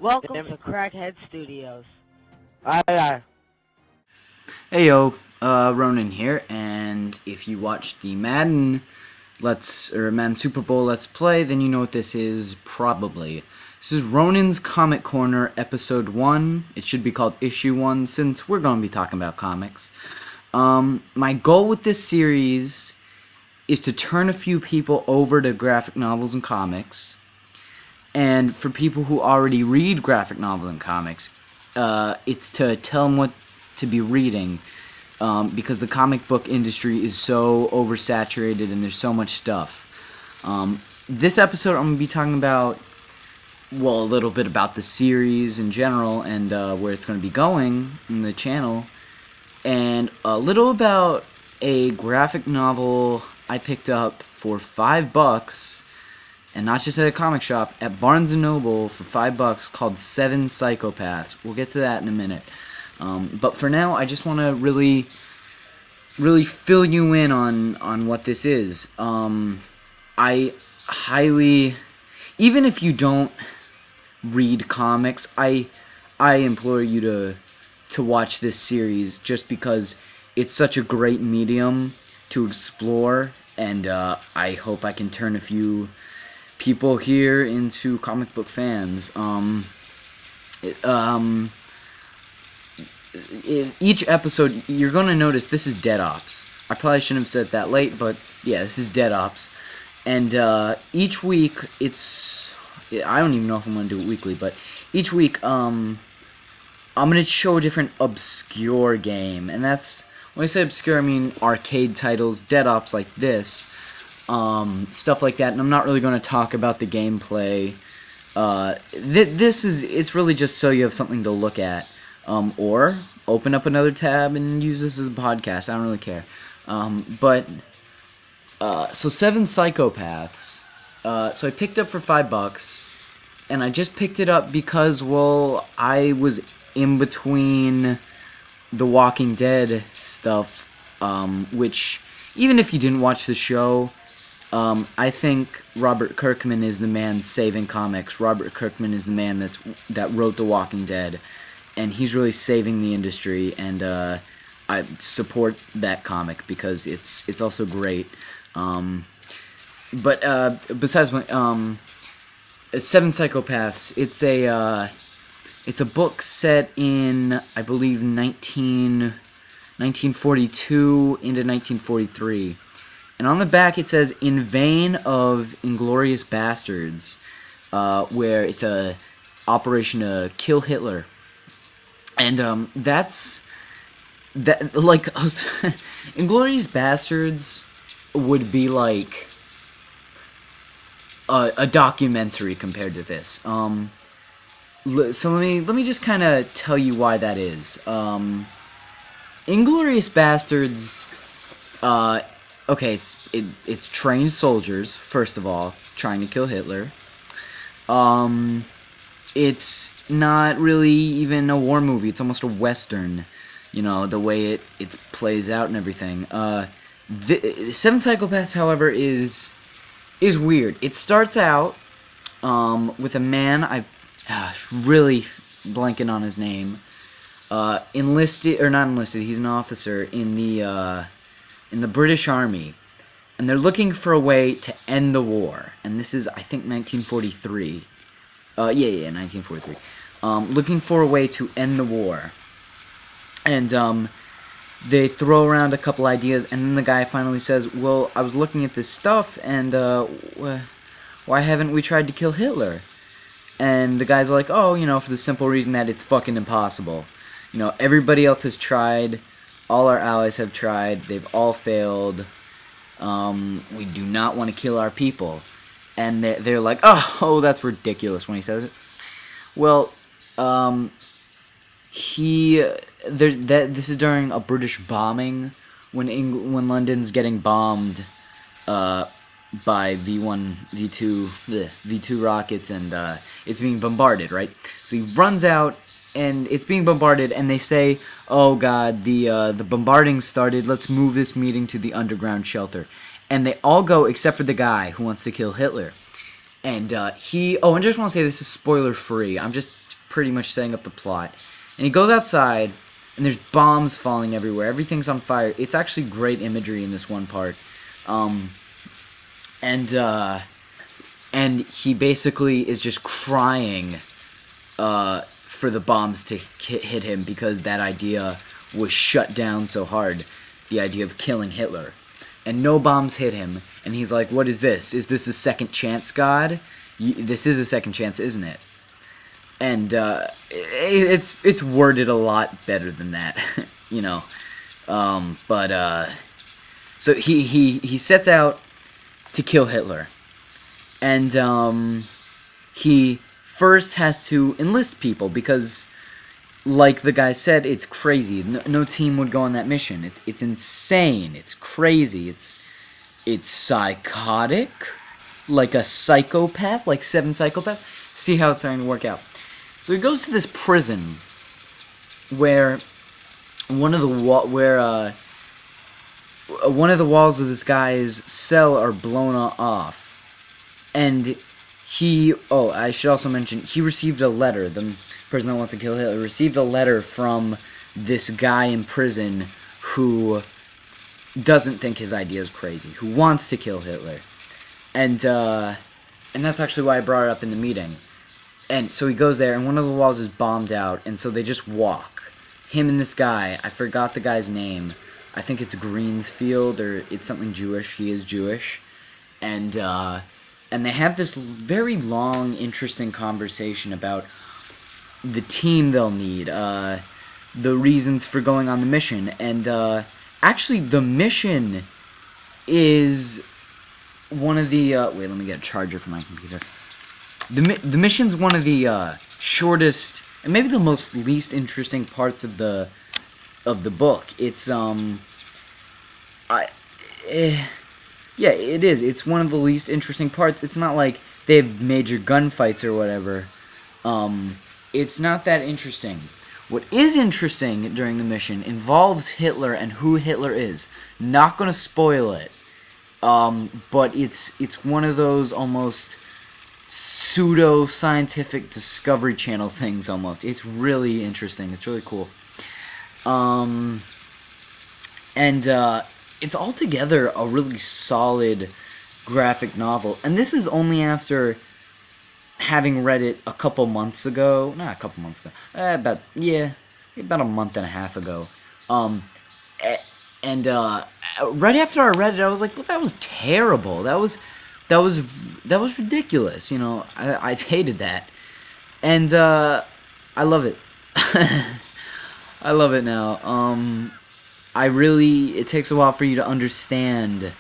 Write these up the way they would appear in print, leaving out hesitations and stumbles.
Welcome to CrackHeadStudioz. Aye. Hey yo, Ronin here, and if you watched the Madden Super Bowl Let's Play, then you know what this is, probably. This is Ronin's Comic Corner, Episode 1. It should be called Issue 1, since we're going to be talking about comics. My goal with this series is to turn a few people over to graphic novels and comics. And for people who already read graphic novels and comics, it's to tell them what to be reading, because the comic book industry is so oversaturated and there's so much stuff. This episode I'm going to be talking about, well, a little bit about the series in general and where it's going to be going in the channel, and a little about a graphic novel I picked up for $5, and not just at a comic shop, at Barnes & Noble for $5, called 7 Psychopaths. We'll get to that in a minute. But for now, I just want to really fill you in on what this is. I highly, even if you don't read comics, I implore you to watch this series, just because it's such a great medium to explore, and I hope I can turn a few people here into comic book fans. Each episode, you're going to notice this is Dead Ops. I probably shouldn't have said that late, but yeah, this is Dead Ops. And each week, I don't even know if I'm going to do it weekly, but each week, I'm going to show a different obscure game. And that's, when I say obscure, I mean arcade titles, Dead Ops like this. Stuff like that, and I'm not really going to talk about the gameplay. It's really just so you have something to look at, or open up another tab and use this as a podcast. I don't really care. So 7 Psychopaths. So I picked up for $5, and I just picked it up because, well, I was in between the Walking Dead stuff, which, even if you didn't watch the show, I think Robert Kirkman is the man saving comics. Robert Kirkman is the man that wrote The Walking Dead, and he's really saving the industry, and I support that comic because it's also great. But besides, 7 Psychopaths, it's a book set in, I believe, 1942 into 1943. And on the back it says, "In vein of Inglourious Bastards," where it's a operation to kill Hitler. And that's like Inglourious Bastards would be like a documentary compared to this. So let me just kind of tell you why that is. Inglourious Bastards, okay, it's trained soldiers, first of all, trying to kill Hitler. It's not really even a war movie. It's almost a Western, the way it plays out and everything. 7 Psychopaths, however, is weird. It starts out with a man, really blanking on his name, enlisted, or not enlisted, he's an officer in the British Army, and they're looking for a way to end the war. And this is, I think, 1943. 1943. Looking for a way to end the war. And they throw around a couple ideas, and then the guy finally says, "Well, I was looking at this stuff, and why haven't we tried to kill Hitler?" And the guy's like, "Oh, for the simple reason that it's fucking impossible. Everybody else has tried. All our allies have tried. They've all failed. We do not want to kill our people." And they're like, oh, that's ridiculous when he says it. Well, this is during a British bombing when London's getting bombed by V2 rockets, and it's being bombarded, right? So he runs out, and it's being bombarded, and they say, "Oh God, the bombarding started. Let's move this meeting to the underground shelter." And they all go except for the guy who wants to kill Hitler. And and I just want to say this is spoiler free. I'm just pretty much setting up the plot. And he goes outside, and there's bombs falling everywhere. Everything's on fire. It's actually great imagery in this one part. And he basically is just crying for the bombs to hit him because that idea was shut down so hard, the idea of killing Hitler. And no bombs hit him, and he's like, what is this? Is this a second chance, God? This is a second chance, isn't it? And it's worded a lot better than that, you know. So he sets out to kill Hitler. And he first has to enlist people because, like the guy said, it's crazy. No team would go on that mission. It's insane. It's crazy. It's psychotic, like a psychopath, like 7 psychopaths. See how it's starting to work out. So he goes to this prison where one of the walls of this guy's cell are blown off, and I should also mention, he received a letter. The person that wants to kill Hitler received a letter from this guy in prison who doesn't think his idea is crazy, who wants to kill Hitler, and that's actually why I brought it up in the meeting. And so he goes there, and one of the walls is bombed out, and so they just walk. Him and this guy, I forgot the guy's name. I think it's Greensfield, or it's something Jewish. He is Jewish. And they have this very long, interesting conversation about the team they'll need, the reasons for going on the mission. And actually, the mission is one of the... wait, let me get a charger for my computer. The mission's one of the shortest and maybe the most least interesting parts of the book. It's yeah, it is. It's one of the least interesting parts. It's not like they have major gunfights or whatever. It's not that interesting. What is interesting during the mission involves Hitler and who Hitler is. Not gonna spoil it. But it's one of those almost pseudo-scientific Discovery Channel things almost. It's really interesting. It's really cool. It's altogether a really solid graphic novel. And this is only after having read it a couple months ago. Not a couple months ago. About a month and a half ago. Right after I read it, I was like, well, that was terrible. That was ridiculous. You know, I hated that. And I love it. I love it now. It takes a while for you to understand,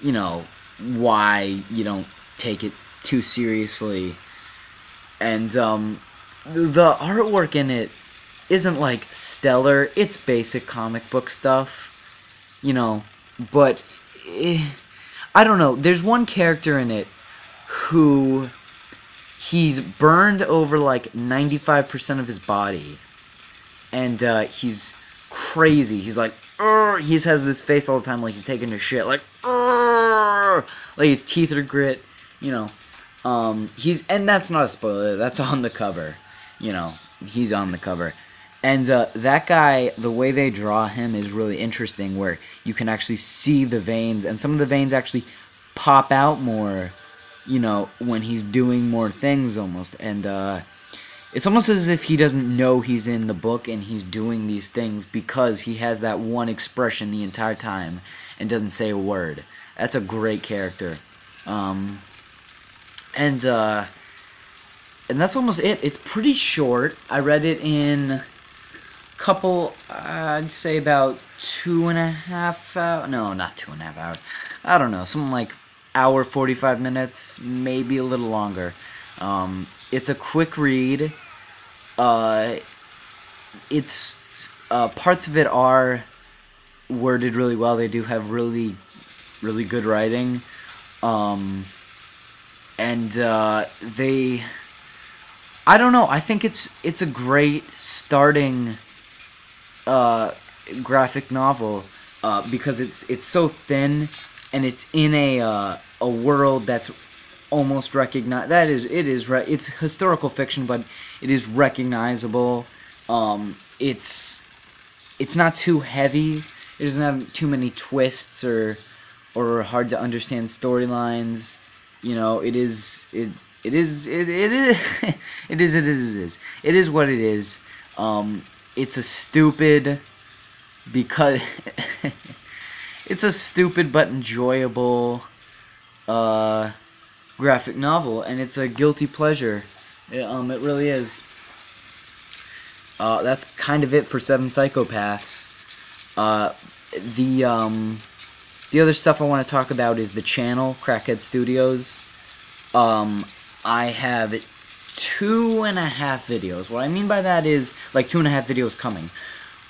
you know, why you don't take it too seriously. And the artwork in it isn't like stellar. It's basic comic book stuff, you know, but I don't know. There's one character in it who he's burned over like 95% of his body, and he's crazy. He's like, Urgh! He has this face all the time like he's taking a shit, like, Urgh! Like his teeth are grit, you know. And that's not a spoiler, that's on the cover, you know, he's on the cover. And that guy, the way they draw him is really interesting, where you can actually see the veins, and some of the veins actually pop out more, you know, when he's doing more things almost. And it's almost as if he doesn't know he's in the book and he's doing these things because he has that one expression the entire time and doesn't say a word. That's a great character. And that's almost it. It's pretty short. I read it in couple, I'd say about 2.5 hours. No, not 2.5 hours. I don't know, something like hour 45 minutes, maybe a little longer. It's a quick read. It's parts of it are worded really well. They do have really, really good writing. I don't know. I think it's a great starting graphic novel because it's so thin, and it's in a world that's almost recognize it's historical fiction, but it is recognizable. It's not too heavy. It doesn't have too many twists or hard to understand storylines. You know, it is it is it is it is what it is. It's a stupid because it's a stupid but enjoyable graphic novel, and it's a guilty pleasure. It really is. That's kind of it for Seven Psychopaths. The other stuff I want to talk about is the channel, CrackHeadStudioz. I have 2.5 videos. What I mean by that is, like, 2.5 videos coming.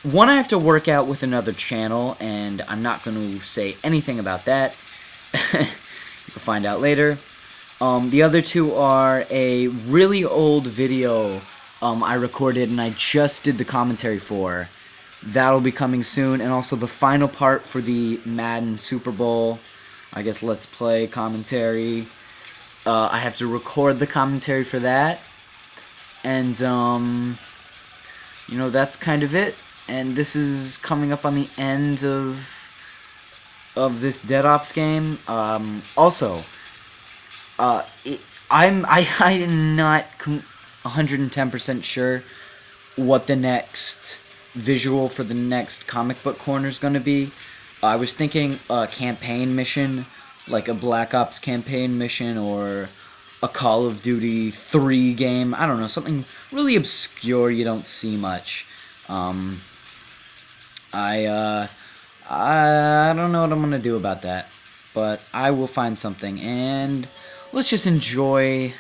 One I have to work out with another channel, and I'm not going to say anything about that. You can find out later. The other two are a really old video I recorded and I just did the commentary for. That'll be coming soon, and also the final part for the Madden Super Bowl, I guess, Let's Play commentary. I have to record the commentary for that, and you know, that's kind of it. And this is coming up on the end of this Dead Ops game. Also, I'm not 110% sure what the next visual for the next comic book corner is going to be. I was thinking a campaign mission, like a Black Ops campaign mission, or a Call of Duty 3 game. I don't know, something really obscure you don't see much. I don't know what I'm going to do about that, but I will find something, and let's just enjoy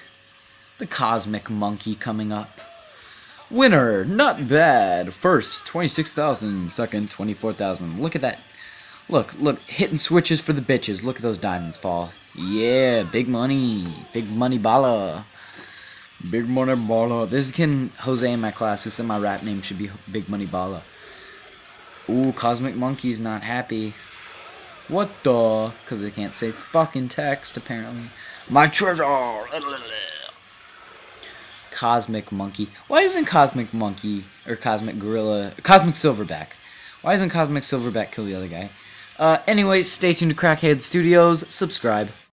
the Cosmic Monkey coming up. Winner, not bad. First, 26,000. Second, 24,000. Look at that. Look, hitting switches for the bitches. Look at those diamonds fall. Yeah, big money. Big money balla. Big money balla. This is kid Jose in my class who said my rap name should be Big Money Balla. Ooh, Cosmic Monkey's not happy. What the? Because they can't say fucking text, apparently. My treasure! Cosmic Monkey. Why isn't Cosmic Monkey, or Cosmic Gorilla, Cosmic Silverback? Why isn't Cosmic Silverback kill the other guy? Anyways, stay tuned to CrackHeadStudioz. Subscribe.